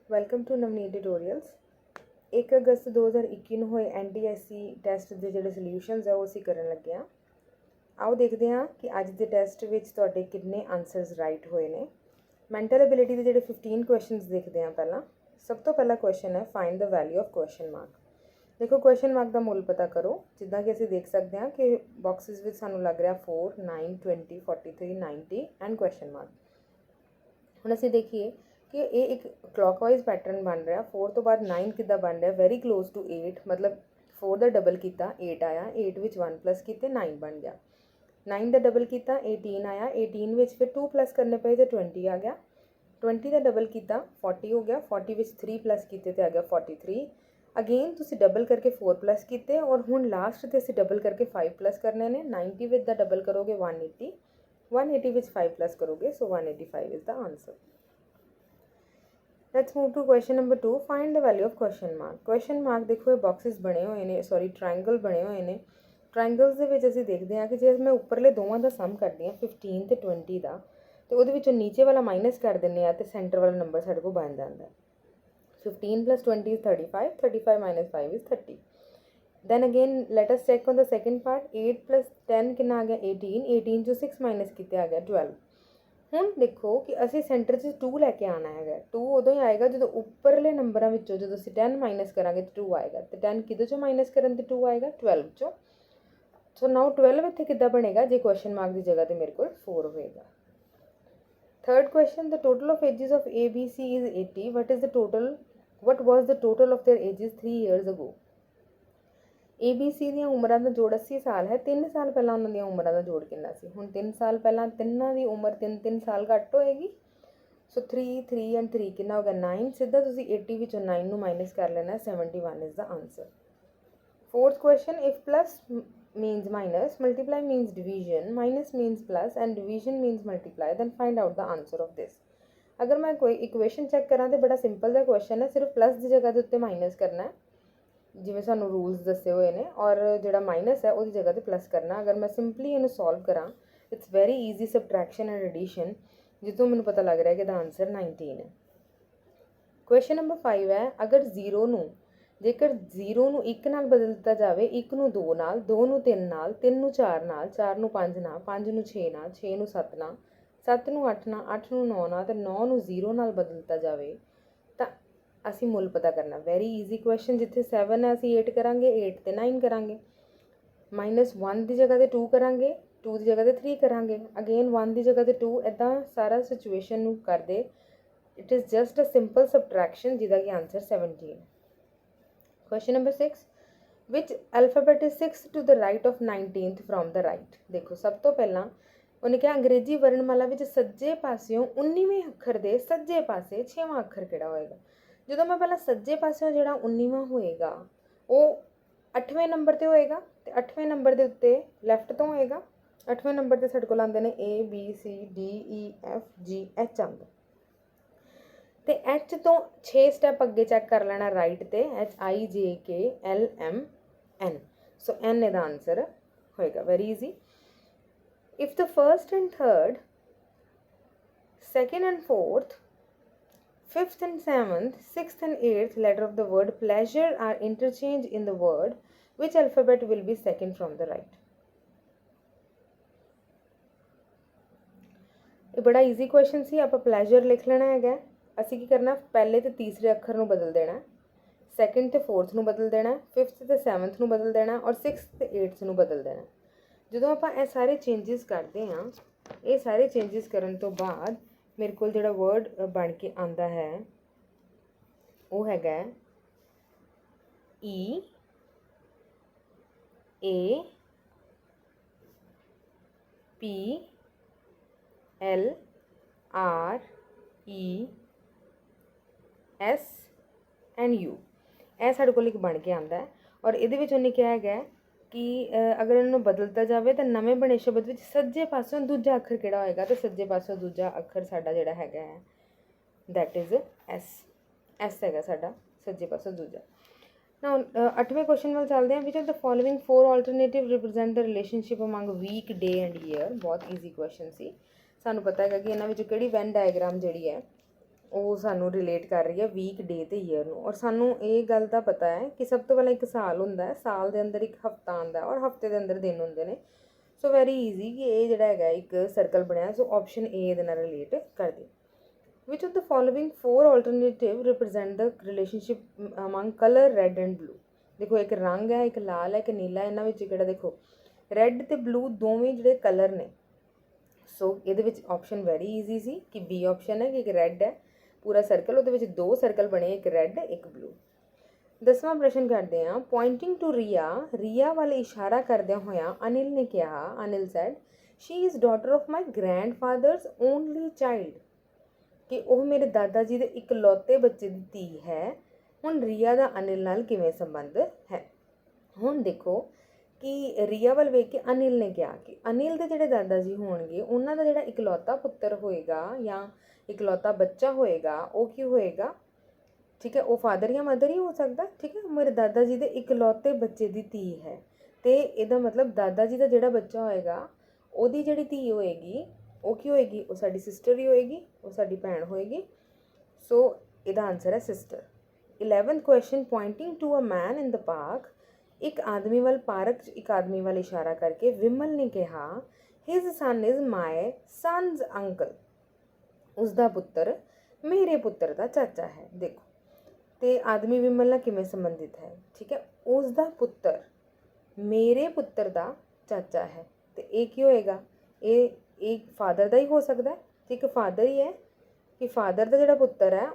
Welcome to Navneet tutorials. 1 ਅਗਸਤ 2021 ਨੂੰ ਹੋਏ NTSC ਟੈਸਟ ਦੇ ਜਿਹੜੇ ਸੋਲਿਊਸ਼ਨਸ ਆ ਉਹ ਅਸੀਂ ਕਰਨ ਲੱਗੇ ਹਾਂ। ਆਓ ਦੇਖਦੇ ਹਾਂ ਕਿ ਅੱਜ ਦੇ ਟੈਸਟ ਵਿੱਚ ਤੁਹਾਡੇ ਕਿੰਨੇ ਆਨਸਰਸ ਰਾਈਟ ਹੋਏ ਨੇ। ਮੈਂਟਲ ਐਬਿਲਿਟੀ ਦੇ ਜਿਹੜੇ 15 ਕੁਐਸਚਨਸ ਦੇਖਦੇ ਹਾਂ। ਪਹਿਲਾਂ ਸਭ ਤੋਂ ਪਹਿਲਾ ਕੁਐਸਚਨ ਹੈ find the value of question mark. ਦੇਖੋ ਕੁਐਸਚਨ ਮਾਰਕ ਦਾ ਮੁੱਲ ਪਤਾ ਕਰੋ। ਜਿੱਦਾਂ ਕਿ ਅਸੀਂ ਦੇਖ ਸਕਦੇ ਹਾਂ ਕਿ ਬਾਕਸਿਸ ਵਿੱਚ ਸਾਨੂੰ ਲੱਗ ਰਿਹਾ 4, 9, 20, 43, 90 ਐਂਡ ਕੁਐਸਚਨ ਮਾਰਕ। ਹੁਣ ਅਸੀਂ ਦੇਖੀਏ कि ये एक क्लॉकवाइज पैटर्न बन रहा। 4 तो बाद 9 किदा बन रहा वेरी क्लोज टू 8, मतलब 4 का डबल किया 8 आया, 8 विच 1 प्लस किए 9 बन गया। 9 का डबल किया 18 आया, 18 विच फिर 2 प्लस करने पे तो 20 आ गया। 20 का डबल किया 40 हो गया, 40 विच 3 प्लस किए तो आ गया 43। अगेन तुसी डबल करके 4 प्लस किए और हुण लास्ट ते असीं डबल करके 5 प्लस करने ने। 90 विच दा डबल करोगे 180, 180 विच 5 प्लस करोगे so 185 is the answer. Let's move to question number 2, find the value of question mark. Question mark देखो ये बॉक्सिस बने हुए हैं, सॉरी ट्रायंगल बने हुए हैं। ट्रायंगल्स ਦੇ ਵਿੱਚ ਅਸੀਂ ਦੇਖਦੇ ਹਾਂ ਕਿ ਜੇ ਮੈਂ ਉੱਪਰਲੇ ਦੋਵਾਂ ਦਾ ਸਮ ਕਰਦੀ ਹਾਂ 15 ਤੇ 20 ਦਾ, ਤੇ ਉਹਦੇ ਵਿੱਚੋਂ ਨੀਚੇ ਵਾਲਾ ਮਾਈਨਸ ਕਰ ਦਿੰਨੇ ਆ ਤੇ ਸੈਂਟਰ ਵਾਲਾ ਨੰਬਰ ਸਾਡੇ ਕੋਲ ਬਣ ਜਾਂਦਾ। 15 plus 20 is 35, 35 minus 5 is 30। then again let us check on the second part। 8 plus 10 कितना आ गया 18, 18 जो 6 माइनस किते आ गया 12। ਹੁਣ ਦੇਖੋ ਕਿ ਅਸੀਂ ਸੈਂਟਰ 'ਚ 2 ਲੈ ਕੇ ਆਉਣਾ ਹੈਗਾ। 2 ਉਦੋਂ ਹੀ ਆਏਗਾ ਜਦੋਂ ਉੱਪਰਲੇ ਨੰਬਰਾਂ ਵਿੱਚੋਂ ਜਦੋਂ ਅਸੀਂ 10 ਮਾਈਨਸ ਕਰਾਂਗੇ ਤਾਂ 2 ਆਏਗਾ। ਤੇ 10 ਕਿਹਦੇ 'ਚੋਂ ਮਾਈਨਸ ਕਰਨ ਤੇ 2 ਆਏਗਾ 12 'ਚੋਂ। ਸੋ ਨਾਓ 12 ਇੱਥੇ ਕਿੱਦਾਂ ਬਣੇਗਾ ਜੇ ਕੁਐਸਚਨ ਮਾਰਕ ਦੀ ਜਗ੍ਹਾ ਤੇ ਮੇਰੇ ਕੋਲ 4 ਹੋਏਗਾ। Third question, the total of aegis of ABC is 80। what was the total of their ages 3 years ago। ABC ਦੀਆਂ ਉਮਰਾਂ ਦਾ ਜੋੜ 80 ਸਾਲ ਹੈ। 3 ਸਾਲ ਪਹਿਲਾਂ ਉਹਨਾਂ ਦੀਆਂ ਉਮਰਾਂ ਦਾ ਜੋੜ ਕਿੰਨਾ ਸੀ। ਹੁਣ 3 ਸਾਲ ਪਹਿਲਾਂ ਤਿੰਨਾਂ ਦੀ ਉਮਰ 3 ਸਾਲ ਘੱਟ ਹੋਏਗੀ। ਸੋ 3 ਐਂਡ 3 ਕਿੰਨਾ ਹੋ ਗਿਆ 9। ਸਿੱਧਾ ਤੁਸੀਂ 80 ਵਿੱਚੋਂ 9 ਨੂੰ ਮਾਈਨਸ ਕਰ ਲੈਣਾ। 71 is the answer. Fourth question, if plus means minus, multiply means division, minus means plus and division means multiply, then find out the answer of this. अगर मैं कोई इक्वेशन चेक करा तो बड़ा सिंपल सा क्वेश्चन है, सिर्फ प्लस की जगह के उत्ते माइनस करना है जिवें सानू रूल्स दसे हुए हैं, और जिहड़ा माइनस है उसकी जगह ते प्लस करना। अगर मैं सिंपली इन्हूं सॉल्व करा, it's very easy subtraction and addition, जितों मैनूं पता लग रहा है कि द आंसर 19 है। क्वेश्चन नंबर 5 है, अगर 0 नूं जेकर 0 ਨੂੰ 1 ਨਾਲ ਬਦਲ ਦਿੱਤਾ ਜਾਵੇ, 1 ਨੂੰ 2 ਨਾਲ, 2 ਨੂੰ 3 ਨਾਲ, 3 ਨੂੰ 4 ਨਾਲ, 4 ਨੂੰ 5 ਨਾਲ, 5 ਨੂੰ 6 ਨਾਲ, 6 ਨੂੰ 7 ਨਾਲ, 7 ਨੂੰ 8 ਨਾਲ, 8 ਨੂੰ 9 ਨਾਲ ਤੇ 9 ਨੂੰ 0 ਨਾਲ ਬਦਲ ਦਿੱਤਾ ਜਾਵੇ ਤਾਂ ਅਸੀਂ ਮੁੱਲ ਪਤਾ ਕਰਨਾ। Very easy question. ਜਿੱਥੇ 7 ਹੈ ਅਸੀਂ 8 ਕਰਾਂਗੇ, 8 ਤੇ 9 ਕਰਾਂਗੇ, -1 ਦੀ ਜਗ੍ਹਾ ਤੇ 2 ਕਰਾਂਗੇ, 2 ਦੀ ਜਗ੍ਹਾ ਤੇ 3 ਕਰਾਂਗੇ, ਅਗੇਨ 1 ਦੀ ਜਗ੍ਹਾ ਤੇ 2, ਇੱਦਾਂ ਸਾਰਾ ਸਿਚੁਏਸ਼ਨ ਨੂੰ ਕਰਦੇ। It is just a simple subtraction ਜਿਹਦਾ ਕਿ answer 17। Question number 6, which alphabet is 6 to the right of 19th from the right. देखो सब तो पहला उन्हें क्या अंग्रेजी वर्णमाला विच सज्जे पासियों 19वें अखर दे सज्जे पासे 6वां अखर किहड़ा होएगा। जो मैं पहला सज्जे पासियों जिहड़ा 19वां होएगा वो 8वें नंबर ते होएगा, ते 8वें नंबर दे उत्ते लैफ्ट तो होएगा। 8वें नंबर ते साडे कोल आंदे ने ABCDEFGH आंदा, तो एच तो 6 स्टैप अगे चैक कर लेना राइट ते HIJKLMN। सो एन इहदा आंसर होएगा। Very easy. If the first and third, second and fourth, fifth and seventh, sixth and eighth letter of the word pleasure are interchange in the word, which alphabet will be second from the right. ये बड़ा easy question सी। आप pleasure लिख लेना है। ਅਸੀਂ ਕੀ ਕਰਨਾ, ਪਹਿਲੇ ਤੇ ਤੀਸਰੇ ਅੱਖਰ ਨੂੰ ਬਦਲ ਦੇਣਾ, ਸੈਕਿੰਡ ਤੇ ਫੋਰਥ ਨੂੰ ਬਦਲ ਦੇਣਾ, ਫਿਫਥ ਤੇ ਸੈਵਨਥ ਨੂੰ ਬਦਲ ਦੇਣਾ, ਔਰ ਸਿਕਸਥ ਤੇ ਏਟਥ ਨੂੰ ਬਦਲ ਦੇਣਾ। ਜਦੋਂ ਆਪਾਂ ਇਹ ਸਾਰੇ ਚੇਂਜਸ ਕਰਦੇ ਹਾਂ, ਇਹ ਸਾਰੇ ਚੇਂਜਸ ਕਰਨ ਤੋਂ ਬਾਅਦ ਮੇਰੇ ਕੋਲ ਜਿਹੜਾ ਵਰਡ ਬਣ ਕੇ ਆਉਂਦਾ ਹੈ ਉਹ ਹੈਗਾ EAPLRE S एंड U। ਇਹ ਸਾਡੇ ਕੋਲ ਇੱਕ ਬਣ ਕੇ ਆਉਂਦਾ ਹੈ। ਔਰ ਇਹਦੇ ਵਿੱਚ ਉਹਨੇ ਕਿਹਾ ਹੈਗਾ ਕਿ ਅਗਰ ਇਹਨੂੰ ਬਦਲਤਾ ਜਾਵੇ ਤਾਂ ਨਵੇਂ ਬਣੇ ਸ਼ਬਦ ਵਿੱਚ ਸੱਜੇ ਪਾਸਿਓਂ ਦੂਜਾ ਅੱਖਰ ਕਿਹੜਾ ਹੋਏਗਾ। ਤੇ ਸੱਜੇ ਪਾਸਿਓਂ ਦੂਜਾ ਅੱਖਰ ਸਾਡਾ ਜਿਹੜਾ ਹੈਗਾ ਹੈ ਦੈਟ ਇਜ਼ S ਹੈਗਾ ਸਾਡਾ ਸੱਜੇ ਪਾਸਿਓਂ ਦੂਜਾ। ਨਾਓ 8ਵੇਂ ਕੁਐਸਚਨ ਵੱਲ ਚੱਲਦੇ ਹਾਂ। Which of the following 4 alternative represent the relationship among week, day and year. ਬਹੁਤ ਈਜ਼ੀ ਕੁਐਸਚਨ ਸੀ। ਸਾਨੂੰ ਪਤਾ ਹੈਗਾ ਕਿ ਇਹਨਾਂ ਵਿੱਚੋਂ ਕਿਹੜੀ ਵੈਨ ਡਾਇਗਰਾਮ ਜਿਹੜੀ ਹੈ ਉਹ ਸਾਨੂੰ ਰਿਲੇਟ ਕਰ ਰਹੀ ਹੈ ਵੀਕ ਡੇ ਤੇ ਈਅਰ ਨੂੰ। ਔਰ ਸਾਨੂੰ ਇਹ ਗੱਲ ਦਾ ਪਤਾ ਹੈ ਕਿ ਸਭ ਤੋਂ ਪਹਿਲਾਂ ਇੱਕ ਸਾਲ ਹੁੰਦਾ ਹੈ, ਸਾਲ ਦੇ ਅੰਦਰ ਇੱਕ ਹਫਤਾ ਆਉਂਦਾ ਔਰ ਹਫਤੇ ਦੇ ਅੰਦਰ ਦਿਨ ਹੁੰਦੇ ਨੇ। ਸੋ ਵੈਰੀ ਈਜ਼ੀ ਕਿ ਇਹ ਜਿਹੜਾ ਹੈਗਾ ਇੱਕ ਸਰਕਲ ਬਣਿਆ। ਸੋ ਆਪਸ਼ਨ ਏ ਇਹਦੇ ਨਾਲ ਰਿਲੇਟ ਕਰਦੀ। Which of the following four alternative represent the relationship among color red and blue? देखो एक रंग है, एक लाल है, एक नीला है। इन्हां विच किहड़ा देखो रेड ते ब्लू दोवें जिहड़े कलर ने। सो इहदे विच ऑप्शन वेरी ईजी सी कि बी ऑप्शन है कि एक रेड है पूरा सर्कल, उहदे विच दो सर्कल बने, एक रेड एक ब्लू। 10वां प्रश्न करते हैं। पॉइंटिंग टू रिया, रिया वाले इशारा करदे होया अनिल ने कहा, Anil sad she is daughter of my grandfathers only child, कि ਉਹ ਮੇਰੇ ਦਾਦਾ ਜੀ ਦੇ ਇਕਲੌਤੇ ਬੱਚੇ ਦੀ ਧੀ ਹੈ। ਹੁਣ ਰੀਆ ਦਾ ਅਨਿਲ ਨਾਲ ਕਿਵੇਂ ਸੰਬੰਧ ਹੈ? ਹੁਣ ਦੇਖੋ ਕਿ ਰੀਆ ਵੱਲ ਵੇਖ ਕੇ ਅਨਿਲ ਨੇ ਕਿਹਾ ਕਿ ਅਨਿਲ ਦੇ ਜਿਹੜੇ ਦਾਦਾ ਜੀ ਹੋਣਗੇ ਉਹਨਾਂ ਦਾ ਜਿਹੜਾ ਇਕਲੌਤਾ ਪੁੱਤਰ ਹੋਏਗਾ ਜਾਂ ਇਕਲੌਤਾ ਬੱਚਾ ਹੋਏਗਾ ਉਹ ਕੀ ਹੋਏਗਾ? ਠੀਕ ਹੈ, ਉਹ ਫਾਦਰ ਜਾਂ ਮਦਰ ਹੀ ਹੋ ਸਕਦਾ। ਠੀਕ ਹੈ, ਮੇਰੇ ਦਾਦਾ ਜੀ ਦੇ ਇਕਲੌਤੇ ਬੱਚੇ ਦੀ ਧੀ ਹੈ ਅਤੇ ਇਹਦਾ ਮਤਲਬ ਦਾਦਾ ਜੀ ਦਾ ਜਿਹੜਾ ਬੱਚਾ ਹੋਏਗਾ ਉਹਦੀ ਜਿਹੜੀ ਧੀ ਹੋਏਗੀ ਉਹ ਕੀ ਹੋਏਗੀ? ਉਹ ਸਾਡੀ ਸਿਸਟਰ ਹੀ ਹੋਏਗੀ, ਉਹ ਸਾਡੀ ਭੈਣ ਹੋਏਗੀ। ਸੋ ਇਹਦਾ ਆਨਸਰ ਹੈ sister. 11th question. Pointing to a man in the park, एक आदमी वाल पार्क च एक आदमी वाल इशारा करके विमल ने कहा his son is my son's uncle, उसका पुत्र मेरे पुत्र का चाचा है। देखो तो आदमी विमल नाल किवें संबंधित है? ठीक है, उसका पुत्र मेरे पुत्र का चाचा है तो ये की होएगा? ये एक फादर का ही हो सकता है। ठीक है, फादर ही है कि फादर का जोड़ा पुत्र है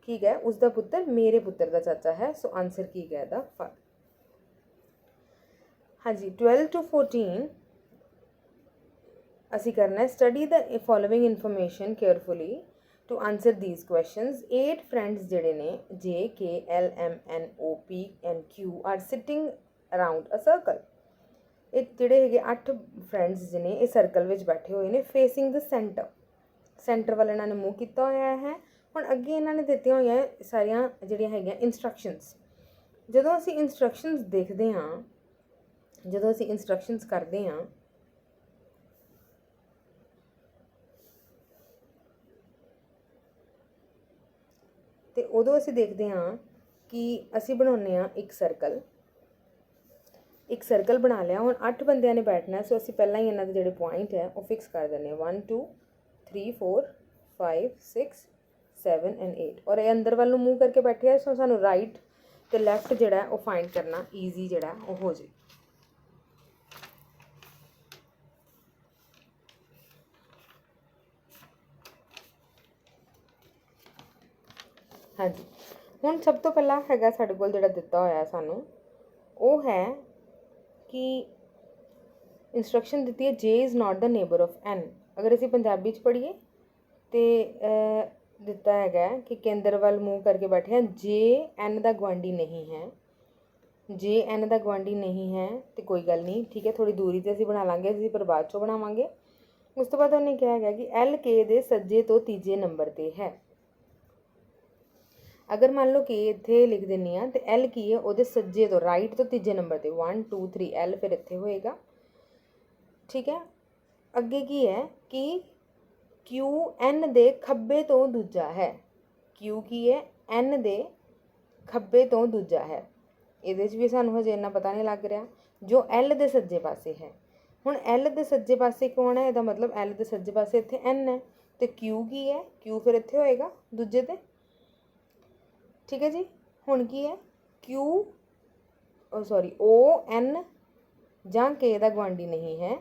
ठीक है उसका पुत्र मेरे पुत्र का चाचा है। सो आंसर की गया दा फादर। हाँ जी, 12 to 14 असी करना है। Study the following information carefully to answer these questions. 8 friends जिहड़े ने J K L M N O P and Q are sitting around a circle. ਇਹ ਜਿਹੜੇ ਹੈਗੇ 8 ਫਰੈਂਡਸ ਨੇ ਇਹ ਸਰਕਲ ਵਿੱਚ ਬੈਠੇ ਹੋਏ ਨੇ ਫੇਸਿੰਗ ਦ ਸੈਂਟਰ। ਸੈਂਟਰ ਵੱਲ ਇਹਨਾਂ ਨੇ ਮੂੰਹ ਕੀਤਾ ਹੋਇਆ ਹੈ। ਹੁਣ ਅੱਗੇ ਇਹਨਾਂ ਨੇ ਦਿੱਤੀਆਂ ਹੋਈਆਂ ਸਾਰੀਆਂ ਜਿਹੜੀਆਂ ਹੈਗੀਆਂ ਇੰਸਟਰਕਸ਼ਨਸ। ਜਦੋਂ ਅਸੀਂ ਇੰਸਟਰਕਸ਼ਨਸ ਦੇਖਦੇ ਹਾਂ, ਜਦੋਂ ਅਸੀਂ ਇੰਸਟਰਕਸ਼ਨਸ ਕਰਦੇ ਹਾਂ ਤੇ ਉਦੋਂ ਅਸੀਂ ਦੇਖਦੇ ਹਾਂ ਕਿ ਅਸੀਂ ਬਣਾਉਂਦੇ ਹਾਂ ਇੱਕ ਸਰਕਲ। एक सर्कल बना लिया। हुण 8 बंदियां ने बैठना है। सो असीं पहलां ही इन्हां दे जिहड़े पॉइंट है वो फिक्स कर दिंदे 1 2 3 4 5 6 7 एंड 8 और ये अंदर वालों मूव करके बैठे हैं। सो सानू राइट ते लैफ्ट जिहड़ा है वो फाइंड करना ईजी जिहड़ा वो हो जाए। हाँ जी, हुण सब तो पहला हैगा साडे कोल जिहड़ा दित्ता होया सानू वो है कि इंस्ट्रक्शन दी है J is not the neighbour of N. अगर असीं पंजाबी च पढ़ीए तो दिता है कि केंद्र वाल मूव करके बैठे हैं जे एन का गुआंढी नहीं है। जे एन का गुआंढी नहीं है तो कोई गल नहीं, ठीक है, थोड़ी दूरी तो असीं बना लांगे, असीं पर बाद चों बनावांगे। उस तो बाद उन्हें कहा गया कि एल के दे सज्जे तो तीजे नंबर पर है। अगर मान लो कि इत्थे लिख दिंदी हाँ तो एल की है वो सज्जे तो राइट तो तीजे नंबर पर 1 2 3 एल फिर इत्थे होएगा। ठीक है, अगे की है कि क्यू एन दे खब्बे तो दूजा है। क्यू की है एन दे खब्बे तो दूजा है। ये भी सानू हजे इन्ना पता नहीं लग रहा। जो एल दे सज्जे पासे है, हुण एल दे सज्जे पासे कौन है? इसदा मतलब एल दे सज्जे पासे इत्थे एन है तो क्यू की है? क्यू फिर इत्थे होएगा दूजे ते। ठीक है जी, हुण की है क्यू सॉरी ओ एन जां के दा गुआंढी नहीं है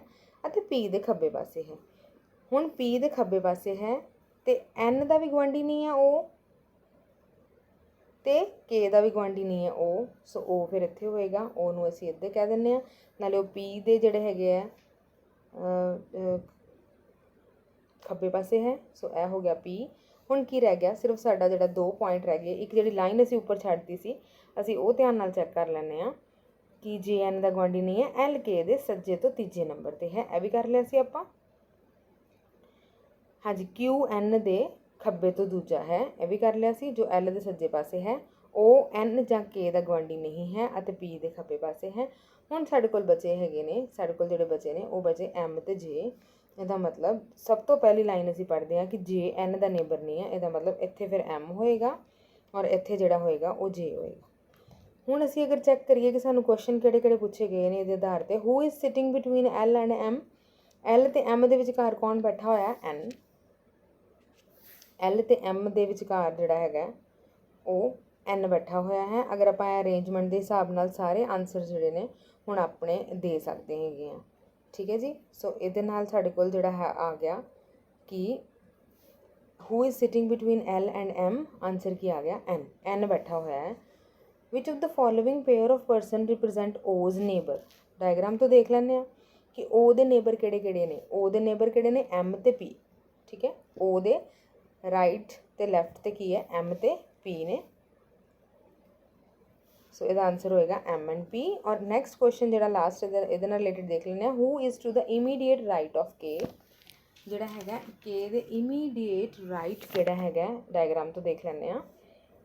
अते पी दे खब्बे पासे है। हुण पी दे खब्बे पासे है तो एन का भी गुआंढी नहीं है ओ ते के दा भी गुआंढी नहीं है ओ। सो ओ फिर इत्थे होएगा, ओ नूं असीं इत्थे कह दिंदे आ। नाले ओ पी दे जिहड़े हैगे आ खब्बे पासे है। सो यह हो गया पी। हुण की रह गया? सिर्फ साडा जिहड़ा 2 पॉइंट रह गए। एक जिहड़ी लाइन असीं उपर छड्डती सी असीं वो ध्यान नाल चैक कर लैंदे आ कि जे एन का गुआंढी नहीं है एल के दे सज्जे तो तीजे नंबर पर है। यह भी कर लिया सी आपां। हाँ जी, क्यू एन दे खब्बे तो दूजा है, यह भी कर लिया सी। जो एल दे सज्जे पासे है ओ एन जां के दा गुआंढी नहीं है अते पी दे खब्बे पासे है। हुण साडे कोल बचे हैगे ने, साडे कोल जिहड़े बचे ने वो बचे एम ते जे। ਇਹਦਾ ਮਤਲਬ ਸਭ ਤੋਂ ਪਹਿਲੀ ਲਾਈਨ ਅਸੀਂ ਪੜ੍ਹਦੇ ਹਾਂ ਕਿ ਜੇ ਐਨ ਦਾ ਨੇਬਰ ਨਹੀਂ ਹੈ, ਇਹਦਾ ਮਤਲਬ ਇੱਥੇ ਫਿਰ ਐਮ ਹੋਏਗਾ ਔਰ ਇੱਥੇ ਜਿਹੜਾ ਹੋਏਗਾ ਉਹ ਜੇ ਹੋਏਗਾ। ਹੁਣ ਅਸੀਂ ਅਗਰ ਚੈੱਕ ਕਰੀਏ ਕਿ ਸਾਨੂੰ ਕੁਐਸਚਨ ਕਿਹੜੇ ਕਿਹੜੇ ਪੁੱਛੇ ਗਏ ਨੇ ਇਹਦੇ ਆਧਾਰ ਤੇ, ਹੂ is sitting between L and M. L ਤੇ ਐਮ ਦੇ ਵਿਚਕਾਰ ਕੌਣ ਬੈਠਾ ਹੋਇਆ? ਐਨ। ਐਲ ਤੇ ਐਮ ਦੇ ਵਿਚਕਾਰ ਜਿਹੜਾ ਹੈਗਾ ਉਹ ਐਨ ਬੈਠਾ ਹੋਇਆ ਹੈ। ਅਗਰ ਆਪਾਂ ਅਰੇਂਜਮੈਂਟ ਦੇ ਹਿਸਾਬ ਨਾਲ ਸਾਰੇ ਆਨਸਰ ਜਿਹੜੇ ਨੇ ਹੁਣ ਆਪਣੇ ਦੇ ਸਕਦੇ ਹੈਗੇ ਆ। ਠੀਕ ਹੈ ਜੀ। ਸੋ ਇਹਦੇ ਨਾਲ ਸਾਡੇ ਕੋਲ ਜਿਹੜਾ ਹੈ ਆ ਗਿਆ ਕਿ who is sitting between L and M, answer ਕੀ ਆ ਗਿਆ? ਐਨ। ਐਨ ਬੈਠਾ ਹੋਇਆ ਹੈ। Which of the following pair of person represent as neighbour. Diagram ਤੋਂ ਦੇਖ ਲੈਂਦੇ ਹਾਂ ਕਿ ਓ ਦੇ ਨੇਬਰ ਕਿਹੜੇ ਕਿਹੜੇ ਨੇ। ਓ ਦੇ ਨੇਬਰ ਕਿਹੜੇ ਨੇ? ਐਮ ਤੇ ਪੀ। ਠੀਕ ਹੈ। ਓ ਦੇ ਰਾਈਟ ਤੇ ਲੈਫਟ ਤੇ ਕੀ ਹੈ? ਐਮ ਤੇ ਪੀ ਨੇ। ਸੋ ਇਹਦਾ ਆਨਸਰ ਹੋਏਗਾ ਐਮ ਐਂਡ ਪੀ। ਔਰ ਨੈਕਸਟ ਕੁਐਸਚਨ ਜਿਹੜਾ ਲਾਸਟ ਇਹਦੇ ਨਾਲ ਰਿਲੇਟਡ ਦੇਖ ਲੈਂਦੇ ਹਾਂ, who is to the immediate right of K. ਜਿਹੜਾ ਹੈਗਾ ਕੇ ਦੇ ਇਮੀਡੀਏਟ ਰਾਈਟ ਕਿਹੜਾ ਹੈਗਾ? ਡਾਇਗਰਾਮ ਤੋਂ ਦੇਖ ਲੈਂਦੇ ਹਾਂ।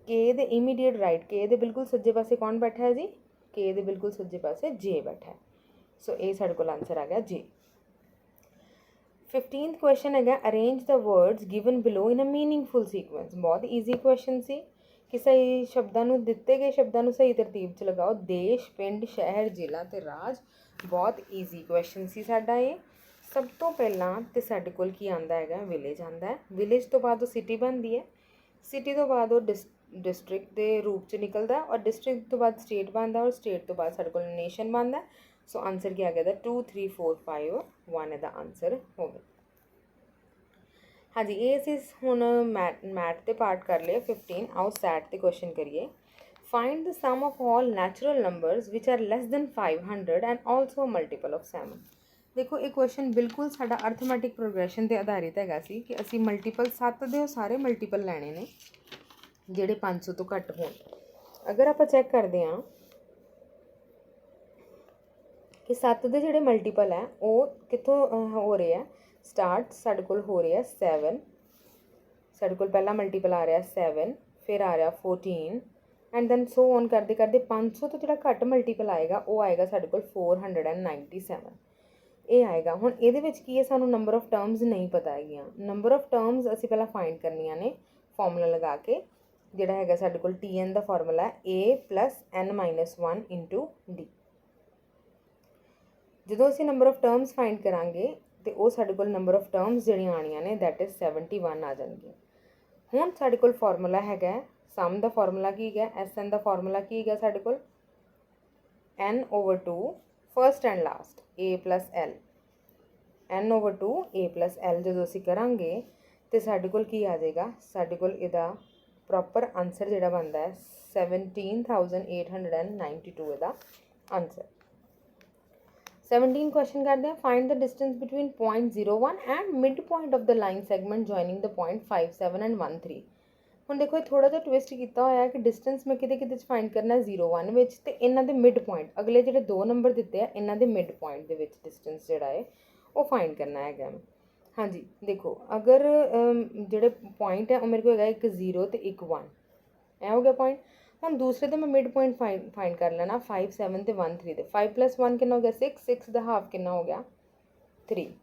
ਕੇ ਦੇ ਇਮੀਡੀਏਟ ਰਾਈਟ, ਕੇ ਦੇ ਬਿਲਕੁਲ ਸੱਜੇ ਪਾਸੇ ਕੌਣ ਬੈਠਾ ਹੈ ਜੀ? ਕੇ ਦੇ ਬਿਲਕੁਲ ਸੱਜੇ ਪਾਸੇ ਜੇ ਬੈਠਾ ਹੈ। ਸੋ ਇਹ ਸਾਡੇ ਕੋਲ ਆਨਸਰ ਆ ਗਿਆ ਜੇ। 15th ਕੁਐਸਚਨ ਹੈਗਾ, ਅਰੇਂਜ ਦ ਵਰਡਸ ਗਿਵਨ ਬਿਲੋ ਇਨ ਅ ਮੀਨਿੰਗਫੁਲ ਸੀਕੁਐਂਸ। ਬਹੁਤ ਈਜ਼ੀ ਕੁਐਸਚਨ ਸੀ ਕਿ ਸਹੀ ਸ਼ਬਦਾਂ ਨੂੰ, ਦਿੱਤੇ ਗਏ ਸ਼ਬਦਾਂ ਨੂੰ ਸਹੀ ਤਰਤੀਬ 'ਚ ਲਗਾਓ। ਦੇਸ਼, ਪਿੰਡ, ਸ਼ਹਿਰ, ਜ਼ਿਲ੍ਹਾ ਤੇ ਰਾਜ। ਬਹੁਤ ਈਜ਼ੀ ਕੁਐਸਚਨ ਸੀ ਸਾਡਾ ਇਹ। ਸਭ ਤੋਂ ਪਹਿਲਾਂ ਤੇ ਸਾਡੇ ਕੋਲ ਕੀ ਆਉਂਦਾ ਹੈਗਾ? ਵਿਲੇਜ ਆਉਂਦਾ ਹੈ। ਵਿਲੇਜ ਤੋਂ ਬਾਅਦ ਉਹ ਸਿਟੀ ਬਣਦੀ ਹੈ। ਸਿਟੀ ਤੋਂ ਬਾਅਦ ਉਹ ਡਿਸਟ੍ਰਿਕਟ ਦੇ ਰੂਪ 'ਚ ਨਿਕਲਦਾ ਔਰ ਡਿਸਟ੍ਰਿਕਟ ਤੋਂ ਬਾਅਦ ਸਟੇਟ ਬਣਦਾ ਔਰ ਸਟੇਟ ਤੋਂ ਬਾਅਦ ਸਾਡੇ ਕੋਲ ਨੇਸ਼ਨ ਬਣਦਾ। ਸੋ ਆਨਸਰ ਕੀ ਆ ਗਿਆ? 2 3 4 5 1 ਇਹਦਾ ਆਨਸਰ ਹੋ ਗਿਆ। ਹਾਂਜੀ, ਇਹ ਅਸੀਂ ਹੁਣ ਮੈਥ ਤੇ ਪਾਰਟ ਕਰ ਲਿਆ 15। ਆਓ ਸੈਟ ਤੇ ਕੁਐਸਚਨ ਕਰੀਏ। Find the sum of all natural numbers which are less than 500 and also multiple of 7। ਦੇਖੋ ਇਹ ਕੁਐਸਚਨ ਬਿਲਕੁਲ ਸਾਡਾ ਅਰਥਮੈਟਿਕ ਪ੍ਰੋਗਰੈਸ਼ਨ 'ਤੇ ਆਧਾਰਿਤ ਹੈਗਾ ਸੀ ਕਿ ਅਸੀਂ ਮਲਟੀਪਲ 7 ਦੇ ਉਹ ਸਾਰੇ ਮਲਟੀਪਲ ਲੈਣੇ ਨੇ ਜਿਹੜੇ 500 ਤੋਂ ਘੱਟ ਹੋਣ। ਅਗਰ ਆਪਾਂ ਚੈੱਕ ਕਰਦੇ ਹਾਂ ਕਿ 7 ਦੇ ਜਿਹੜੇ ਮਲਟੀਪਲ ਹੈ ਉਹ ਕਿੱਥੋਂ ਹੋ ਰਹੇ ਆ? ਸਟਾਰਟ ਸਾਡੇ ਕੋਲ ਹੋ ਰਿਹਾ 7। ਸਾਡੇ ਕੋਲ ਪਹਿਲਾ ਮਲਟੀਪਲ ਆ ਰਿਹਾ 7, ਫਿਰ ਆ ਰਿਹਾ 14 ਐਂਡ ਦੈਨ ਸੋ ਔਨ ਕਰਦੇ ਕਰਦੇ 500 ਤੋਂ ਜਿਹੜਾ ਘੱਟ ਮਲਟੀਪਲ ਆਏਗਾ ਉਹ ਆਏਗਾ ਸਾਡੇ ਕੋਲ 497। ਇਹ ਆਏਗਾ। ਹੁਣ ਇਹਦੇ ਵਿੱਚ ਕੀ ਹੈ? ਸਾਨੂੰ ਨੰਬਰ ਆਫ ਟਰਮਸ ਨਹੀਂ ਪਤਾ ਹੈਗੀਆਂ। ਨੰਬਰ ਆਫ ਟਰਮਸ ਅਸੀਂ ਪਹਿਲਾਂ ਫਾਈਂਡ ਕਰਨੀਆਂ ਨੇ ਫਾਰਮੂਲਾ ਲਗਾ ਕੇ। ਜਿਹੜਾ ਹੈਗਾ ਸਾਡੇ ਕੋਲ TN the formula A + n-1 × D। ਜਦੋਂ ਅਸੀਂ ਨੰਬਰ ਆਫ ਟਰਮਸ ਫਾਈਂਡ ਕਰਾਂਗੇ ਤੇ ਉਹ ਸਾਡੇ ਕੋਲ ਨੰਬਰ ਆਫ ਟਰਮਸ ਜਿਹੜੀਆਂ ਆਉਣੀਆਂ ਨੇ ਦੈਟ ਇਜ਼ 71 ਆ ਜਾਣਗੀਆਂ। ਹੁਣ ਸਾਡੇ ਕੋਲ ਫਾਰਮੂਲਾ ਹੈਗਾ ਸਮ ਦਾ ਫਾਰਮੂਲਾ ਕੀ ਹੈਗਾ? SN ਦਾ ਫਾਰਮੂਲਾ ਕੀ ਹੈਗਾ ਸਾਡੇ ਕੋਲ? n/2 first and last A + L। n/2 A + L ਜਦੋਂ ਅਸੀਂ ਕਰਾਂਗੇ ਤੇ ਸਾਡੇ ਕੋਲ ਕੀ ਆ ਜਾਏਗਾ? ਸਾਡੇ ਕੋਲ ਇਹਦਾ ਪ੍ਰੋਪਰ ਆਨਸਰ ਜਿਹੜਾ ਬਣਦਾ ਹੈ 17,892 ਇਹਦਾ ਆਨਸਰ। 17 ਕੁਐਸਚਨ ਕਰਦੇ ਹਾਂ। Find the distance between point 01 and mid point of the line segment joining the point 57 and 13। ਹੁਣ ਦੇਖੋ ਇਹ ਥੋੜਾ ਜਿਹਾ ਟਵਿਸਟ ਕੀਤਾ ਹੋਇਆ ਹੈ ਕਿ ਡਿਸਟੈਂਸ ਮੈਂ ਕਿਤੇ ਕਿਤੇ 'ਚ ਫਾਈਂਡ ਕਰਨਾ 01 ਵਿੱਚ ਤੇ ਇਹਨਾਂ ਦੇ ਮਿਡ ਪੁਆਇੰਟ, ਅਗਲੇ ਜਿਹੜੇ ਦੋ ਨੰਬਰ ਦਿੱਤੇ ਆ ਇਹਨਾਂ ਦੇ ਮਿਡ ਪੁਆਇੰਟ ਦੇ ਵਿੱਚ ਡਿਸਟੈਂਸ ਜਿਹੜਾ ਹੈ ਉਹ ਫਾਈਂਡ ਕਰਨਾ ਹੈਗਾ। ਹਾਂਜੀ ਦੇਖੋ, ਅਗਰ ਜਿਹੜੇ ਪੁਆਇੰਟ ਹੈ ਉਹ ਮੇਰੇ ਕੋਲ ਹੈਗਾ ਇੱਕ 0 ਤੇ ਇੱਕ 1, ਇਹ ਹੋ ਗਿਆ ਪੁਆਇੰਟ। ਹੁਣ ਦੂਸਰੇ ਤੇ ਮੈਂ ਮਿਡ ਪੁਆਇੰਟ ਫਾਈਂਡ ਕਰ ਲੈਣਾ 5 7 ਤੇ 1 3 ਦੇ। 5 + 1 ਕਿੰਨਾ ਹੋ ਗਿਆ? 6 6 ਦਾ ਹਾਫ ਕਿੰਨਾ ਹੋ ਗਿਆ? 3।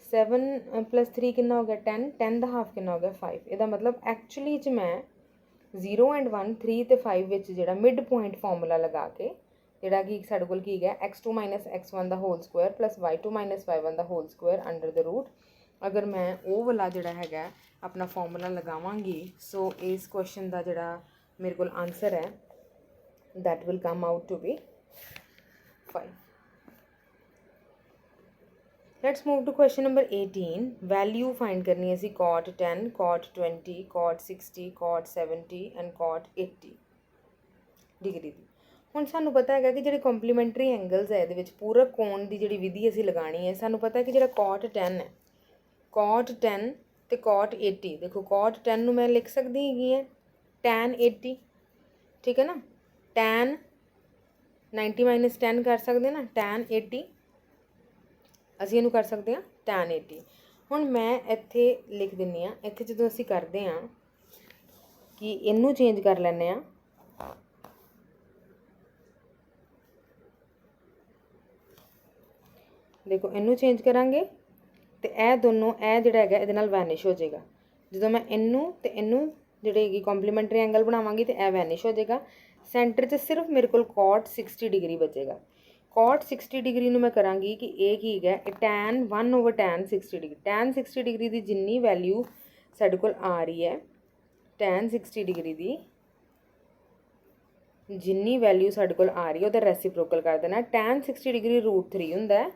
7 + 3 ਕਿੰਨਾ ਹੋ ਗਿਆ? 10 10 ਦਾ ਹਾਫ ਕਿੰਨਾ ਹੋ ਗਿਆ? 5। ਇਹਦਾ ਮਤਲਬ ਐਕਚੁਅਲੀ 'ਚ ਮੈਂ 0 ਐਂਡ 1 3 ਤੇ 5 ਵਿੱਚ ਜਿਹੜਾ ਮਿਡ ਪੁਆਇੰਟ ਫਾਰਮੂਲਾ ਲਗਾ ਕੇ ਜਿਹੜਾ ਕਿ ਸਾਡੇ ਕੋਲ ਕੀ ਹੈ x2 - x1 ਦਾ ਹੋਲ ਸਕੁਆਇਰ + y2 - y1 ਦਾ whole square under the root. ਅਗਰ ਮੈਂ ਉਹ ਵਾਲਾ ਜਿਹੜਾ ਹੈਗਾ ਆਪਣਾ ਫਾਰਮੂਲਾ ਲਗਾਵਾਂਗੀ ਸੋ ਇਸ ਕੁਐਸਚਨ ਦਾ ਜਿਹੜਾ ਮੇਰੇ ਕੋਲ ਆਨਸਰ ਹੈ that will come out to be 5. Let's move to question number 18. Value find ਕਰਨੀ ਹੈ ਸੀ cot 10, cot 20, cot 60, cot 70 and cot 80 degree ਦੀ। ਹੁਣ ਸਾਨੂੰ ਪਤਾ ਹੈਗਾ ਕਿ ਜਿਹੜੇ ਕੰਪਲੀਮੈਂਟਰੀ ਐਂਗਲਸ ਹੈ ਇਹਦੇ ਵਿੱਚ ਪੂਰਕ ਕੋਣ ਦੀ ਜਿਹੜੀ ਵਿਧੀ ਅਸੀਂ ਲਗਾਣੀ ਹੈ। ਸਾਨੂੰ ਪਤਾ ਹੈ ਕਿ ਜਿਹੜਾ cot 10 ਹੈ, cot 10 ਤੇ cot 80, ਦੇਖੋ cot 10 ਨੂੰ ਮੈਂ ਲਿਖ ਸਕਦੀ ਹੈਗੀ ਹੈ tan 80, ਠੀਕ ਹੈ ਨਾ। tan 90 - 10 ਕਰ ਸਕਦੇ ਨਾ, tan 80 ਅਸੀਂ ਇਹਨੂੰ ਕਰ ਸਕਦੇ ਹਾਂ tan 80। ਹੁਣ ਮੈਂ ਇੱਥੇ ਲਿਖ ਦਿੰਦੀ ਹਾਂ, ਇੱਥੇ ਜਦੋਂ ਅਸੀਂ ਕਰਦੇ ਹਾਂ ਕਿ ਇਹਨੂੰ ਚੇਂਜ ਕਰ ਲੈਂਦੇ ਹਾਂ ਦੇਖੋ ਇਹਨੂੰ ਚੇਂਜ ਕਰਾਂਗੇ ਤੇ ਇਹ ਦੋਨੋਂ ਇਹ ਜਿਹੜਾ ਹੈਗਾ ਇਹਦੇ ਨਾਲ ਵੈਨਿਸ਼ ਹੋ ਜਾਏਗਾ। ਜਦੋਂ ਮੈਂ ਇਹਨੂੰ ਤੇ ਇਹਨੂੰ ਜਿਹੜੇ ਹੈਗੀ ਕੰਪਲੀਮੈਂਟਰੀ ਐਂਗਲ ਬਣਾਵਾਂਗੀ ਤੇ ਇਹ ਵੈਨਿਸ਼ ਹੋ ਜਾਏਗਾ। ਸੈਂਟਰ 'ਚ ਸਿਰਫ ਮੇਰੇ ਕੋਲ cot 60 ਡਿਗਰੀ ਬਚੇਗਾ। cot 60 ਡਿਗਰੀ ਨੂੰ ਮੈਂ ਕਰਾਂਗੀ ਕਿ ਇਹ ਕੀ ਹੈਗਾ, ਇਹ tan 1/tan 60 degree. tan 60 degree ਦੀ ਜਿੰਨੀ ਵੈਲਿਊ ਸਾਡੇ ਕੋਲ ਆ ਰਹੀ ਹੈ, tan 60 ਡਿਗਰੀ ਦੀ ਜਿੰਨੀ ਵੈਲਿਊ ਸਾਡੇ ਕੋਲ ਆ ਰਹੀ ਹੈ ਉਹਦਾ ਰੈਸੀਪ੍ਰੋਕਲ ਕਰ ਦੇਣਾ। tan 60 ਡਿਗਰੀ √3 ਹੁੰਦਾ ਹੈ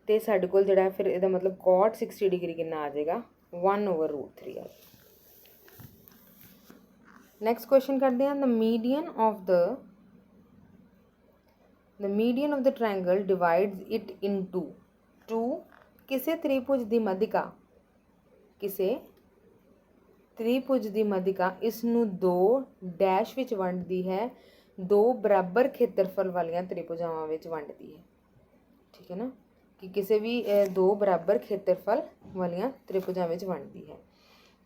ਤੇ ਸਾਡੇ ਕੋਲ ਜਿਹੜਾ ਫਿਰ ਇਹਦਾ ਮਤਲਬ cot 60 ਡਿਗਰੀ ਕਿੰਨਾ ਆ ਜਾਏਗਾ, 1/√3 ਆ। ਨੈਕਸਟ ਕੁਐਸਚਨ ਕਰਦੇ ਹਾਂ, the median of the triangle divides it into two। ਕਿਸੇ ਤ੍ਰਿਭੁਜ ਦੀ ਮੱਧਿਕਾ ਇਸ ਨੂੰ ਦੋ ਡੈਸ਼ ਵਿੱਚ ਵੰਡਦੀ ਹੈ, ਦੋ ਬਰਾਬਰ ਖੇਤਰਫਲ ਵਾਲੀਆਂ ਤ੍ਰਿਭੁਜਾਵਾਂ ਵਿੱਚ ਵੰਡਦੀ ਹੈ। ਠੀਕ ਹੈ ਨਾ, ਕਿ ਕਿਸੇ ਵੀ ਦੋ ਬਰਾਬਰ ਖੇਤਰਫਲ ਵਾਲੀਆਂ ਤ੍ਰਿਭੁਜਾਂ ਵਿੱਚ ਵੰਡਦੀ ਹੈ।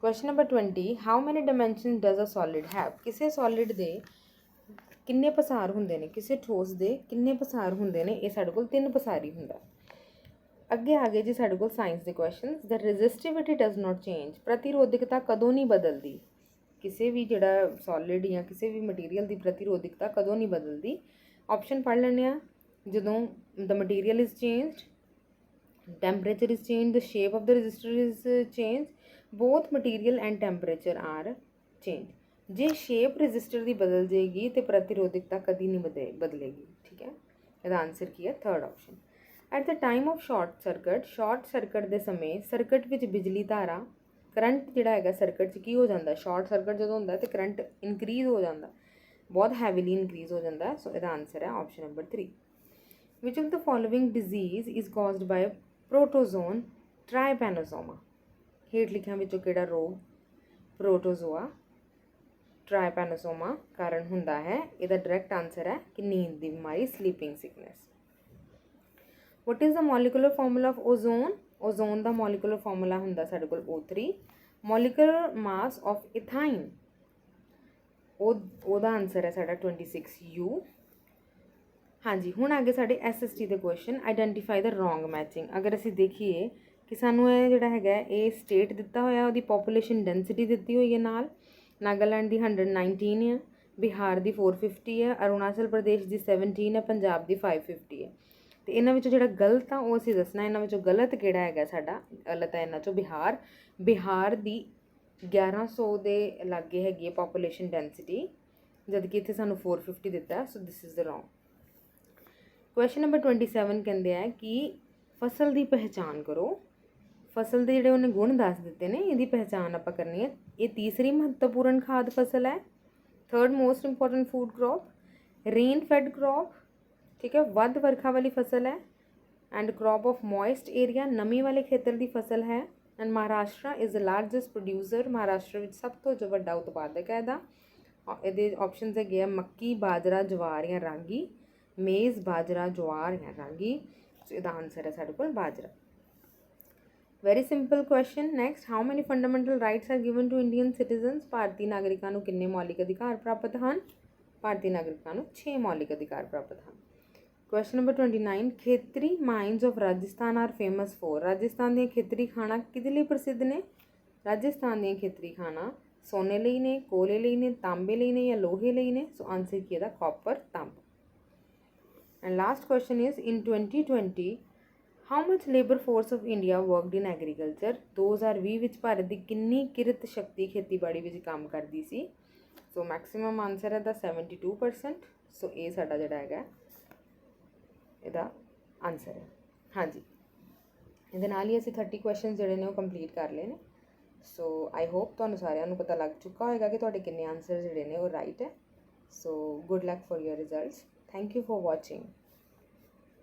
Question number 20, how many dimensions does a solid have. ਕਿਸੇ ਸੋਲਿਡ ਦੇ ਕਿੰਨੇ ਪਸਾਰ ਹੁੰਦੇ ਨੇ, ਕਿਸੇ ਠੋਸ ਦੇ ਕਿੰਨੇ ਪਸਾਰ ਹੁੰਦੇ ਨੇ, ਇਹ ਸਾਡੇ ਕੋਲ 3 ਪਸਾਰੀ ਹੁੰਦਾ। ਅੱਗੇ ਆ ਗਏ ਜੀ ਸਾਡੇ ਕੋਲ ਸਾਇੰਸ ਦੇ questions. The resistivity does not change. ਪ੍ਰਤੀਰੋਧਕਤਾ ਕਦੋਂ ਨਹੀਂ ਬਦਲਦੀ। ਕਿਸੇ ਵੀ ਜਿਹੜਾ ਸੋਲਿਡ ਜਾਂ ਕਿਸੇ ਵੀ ਮਟੀਰੀਅਲ ਦੀ ਪ੍ਰਤੀਰੋਧਕਤਾ ਕਦੋਂ ਨਹੀਂ ਬਦਲਦੀ। ਆਪਸ਼ਨ ਪੜ੍ਹ ਲੈਂਦੇ ਆ। ਜਦੋਂ the material is changed, temperature is changed, the shape of the resistor is changed, both material and temperature are changed। ਜੇ ਸ਼ੇਪ ਰਜਿਸਟਰ ਦੀ ਬਦਲ ਜਾਏਗੀ ਤੇ ਪ੍ਰਤੀਰੋਧਕਤਾ ਕਦੀ ਨਹੀਂ ਬਦਲੇਗੀ। ਠੀਕ ਹੈ, ਇਹਦਾ ਆਨਸਰ ਕੀ ਹੈ, third option. At the time of short circuit ਦੇ ਸਮੇਂ ਸਰਕਟ ਵਿੱਚ ਬਿਜਲੀ ਧਾਰਾ ਕਰੰਟ ਜਿਹੜਾ ਹੈਗਾ ਸਰਕਟ 'ਚ ਕੀ ਹੋ ਜਾਂਦਾ, ਸ਼ਾਰਟ ਸਰਕਟ ਜਦੋਂ ਹੁੰਦਾ ਤੇ ਕਰੰਟ ਇਨਕਰੀਜ਼ ਹੋ ਜਾਂਦਾ, ਬਹੁਤ ਹੈਵੀਲੀ ਇਨਕਰੀਜ਼ ਹੋ ਜਾਂਦਾ। ਸੋ ਇਹਦਾ ਆਨਸਰ ਹੈ option number 3। Which of the following disease is caused by protozoan trypanosoma. ਹੇਠ ਲਿਖਿਆਂ ਵਿੱਚੋਂ ਕਿਹੜਾ ਰੋਗ ਪ੍ਰੋਟੋਜ਼ੋਆ ਟ੍ਰਾਈਪੈਨੋਸੋਮਾ ਕਾਰਨ ਹੁੰਦਾ ਹੈ। ਇਹਦਾ ਡਾਇਰੈਕਟ ਆਨਸਰ ਹੈ ਕਿ ਨੀਂਦ ਦੀ ਬਿਮਾਰੀ, sleeping sickness. What is the molecular formula of ozone. Ozone the molecular formula ਹੁੰਦਾ ਸਾਡੇ ਕੋਲ O3। ਮੋਲੀਕੂਲਰ ਮਾਸ ਆਫ ਇਥਾਈਨ, ਉਹਦਾ ਆਨਸਰ ਹੈ ਸਾਡਾ 26U। ਹਾਂਜੀ, ਹੁਣ ਅੱਗੇ ਸਾਡੇ SST ਦੇ ਕੁਐਸਚਨ। ਆਈਡੈਂਟੀਫਾਈ ਦ ਰੋਂਗ ਮੈਚਿੰਗ। ਅਗਰ ਅਸੀਂ ਦੇਖੀਏ ਕਿ ਸਾਨੂੰ ਇਹ ਜਿਹੜਾ ਹੈਗਾ ਇਹ ਸਟੇਟ ਦਿੱਤਾ ਹੋਇਆ, ਉਹਦੀ ਪੋਪੂਲੇਸ਼ਨ ਡੈਂਸਿਟੀ ਦਿੱਤੀ ਹੋਈ ਹੈ ਨਾਲ। ਨਾਗਾਲੈਂਡ ਦੀ 119 ਹੈ, ਬਿਹਾਰ ਦੀ 450 ਹੈ, ਅਰੁਣਾਚਲ ਪ੍ਰਦੇਸ਼ ਦੀ 17 ਹੈ, ਪੰਜਾਬ ਦੀ 550 ਹੈ। ਤੇ ਇਹਨਾਂ ਵਿੱਚੋਂ ਜਿਹੜਾ ਗਲਤ ਆ ਉਹ ਅਸੀਂ ਦੱਸਣਾ। ਇਹਨਾਂ ਵਿੱਚੋਂ ਗਲਤ ਕਿਹੜਾ ਹੈਗਾ ਸਾਡਾ, ਗਲਤ ਹੈ ਇਹਨਾਂ ਚੋਂ ਬਿਹਾਰ ਦੀ 1100 ਦੇ ਲਾਗੇ ਹੈਗੀ ਹੈ ਪੋਪੂਲੇਸ਼ਨ ਡੈਂਸਿਟੀ, ਜਦ ਕਿ ਇੱਥੇ ਸਾਨੂੰ 450 ਦਿੱਤਾ। So this is the wrong. Question number 27 ਕਹਿੰਦੇ ਆ ਕਿ ਫਸਲ ਦੀ ਪਹਿਚਾਣ ਕਰੋ। ਫਸਲ ਦੇ ਜਿਹੜੇ ਉਹਨੇ ਗੁਣ ਦੱਸ ਦਿੱਤੇ ਨੇ, ਇਹਦੀ ਪਹਿਚਾਣ ਆਪਾਂ ਕਰਨੀ ਹੈ। ਇਹ ਤੀਸਰੀ ਮਹੱਤਵਪੂਰਨ ਖਾਦ ਫਸਲ ਹੈ, third most important food crop, rain fed crop, ਠੀਕ ਹੈ, ਵੱਧ ਵਰਖਾ ਵਾਲੀ ਫਸਲ ਹੈ, and crop of moist area, ਨਮੀ ਵਾਲੇ ਖੇਤਰ ਦੀ ਫਸਲ ਹੈ, and Maharashtra is the largest producer. Maharashtra ਵਿੱਚ ਸਭ ਤੋਂ ਜੋ ਵੱਡਾ ਉਤਪਾਦਕ ਹੈ ਇਹਦਾ। ਇਹਦੇ ਆਪਸ਼ਨਸ ਹੈਗੇ ਆ ਮੱਕੀ, ਬਾਜਰਾ, ਜਵਾਰ ਜਾਂ ਰਾਗੀ, ਮੇਜ਼, ਬਾਜਰਾ, ਜਵਾਰ ਜਾਂ ਰਾਗੀ। ਸੋ ਇਹਦਾ ਆਨਸਰ ਹੈ ਸਾਡੇ ਕੋਲ ਬਾਜਰਾ। Very simple question. Next, how many fundamental rights are given to Indian citizens. ਭਾਰਤੀ ਨਾਗਰਿਕਾਂ ਨੂੰ ਕਿੰਨੇ ਮੌਲਿਕ ਅਧਿਕਾਰ ਪ੍ਰਾਪਤ ਹਨ। ਭਾਰਤੀ ਨਾਗਰਿਕਾਂ ਨੂੰ 6 ਮੌਲਿਕ ਅਧਿਕਾਰ ਪ੍ਰਾਪਤ ਹਨ। Question number 29, Khetri mines of Rajasthan are famous for. Rajasthan ਦੀਆਂ ਖੇਤਰੀ ਖਾਣਾਂ ਕਿਹਦੇ ਲਈ ਪ੍ਰਸਿੱਧ ਨੇ। ਰਾਜਸਥਾਨ ਦੀਆਂ ਖੇਤਰੀ ਖਾਣਾਂ ਸੋਨੇ ਲਈ ਨੇ, ਕੋਲੇ ਲਈ ਨੇ, ਤਾਂਬੇ ਲਈ ਨੇ ਜਾਂ ਲੋਹੇ ਲਈ ਨੇ। ਸੋ ਆਨਸਰ ਕੀ ਇਹਦਾ, ਕਾਪਰ, ਤਾਂਬਾ। And last question is, in 2020 how much labour force of India worked in agriculture. 2020 ਵਿੱਚ ਭਾਰਤ ਦੀ ਕਿੰਨੀ ਕਿਰਤ ਸ਼ਕਤੀ ਖੇਤੀਬਾੜੀ ਵਿੱਚ ਕੰਮ ਕਰਦੀ ਸੀ। ਸੋ ਮੈਕਸੀਮਮ ਆਨਸਰ ਹੈ ਦਾ 72%। ਸੋ ਇਹ ਸਾਡਾ ਜਿਹੜਾ ਹੈਗਾ ਇਹਦਾ ਆਨਸਰ ਹੈ। ਹਾਂਜੀ, ਇਹਦੇ ਨਾਲ ਹੀ ਅਸੀਂ 30 ਕੁਐਸਚਨ ਜਿਹੜੇ ਨੇ ਉਹ ਕੰਪਲੀਟ ਕਰ ਲਏ ਨੇ। ਸੋ ਆਈ ਹੋਪ ਤੁਹਾਨੂੰ ਸਾਰਿਆਂ ਨੂੰ ਪਤਾ ਲੱਗ ਚੁੱਕਾ ਹੋਏਗਾ ਕਿ ਤੁਹਾਡੇ ਕਿੰਨੇ ਆਨਸਰ ਜਿਹੜੇ ਨੇ ਉਹ ਰਾਈਟ ਹੈ। So good luck for your results. Thank you for watching.